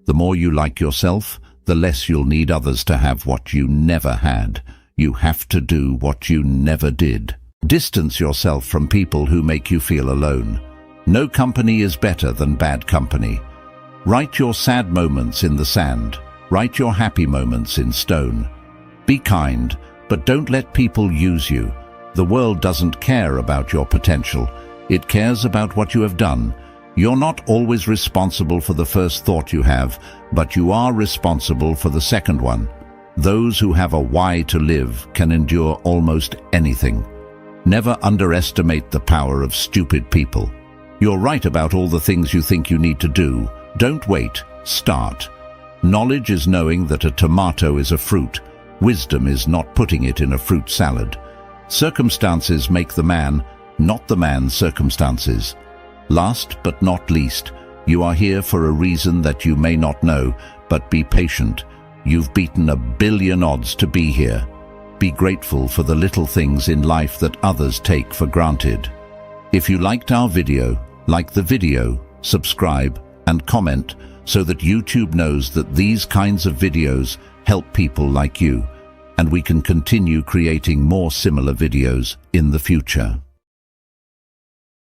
The more you like yourself, the less you'll need others to have what you never had. You have to do what you never did. Distance yourself from people who make you feel alone. No company is better than bad company. Write your sad moments in the sand. Write your happy moments in stone. Be kind, but don't let people use you. The world doesn't care about your potential. It cares about what you have done. You're not always responsible for the first thought you have, but you are responsible for the second one. Those who have a why to live can endure almost anything. Never underestimate the power of stupid people. You're right about all the things you think you need to do. Don't wait. Start. Knowledge is knowing that a tomato is a fruit. Wisdom is not putting it in a fruit salad. Circumstances make the man, not the man's circumstances. Last but not least, you are here for a reason that you may not know, but be patient. You've beaten 1 billion odds to be here. Be grateful for the little things in life that others take for granted. If you liked our video, like the video, subscribe, and comment so that YouTube knows that these kinds of videos help people like you, and we can continue creating more similar videos in the future.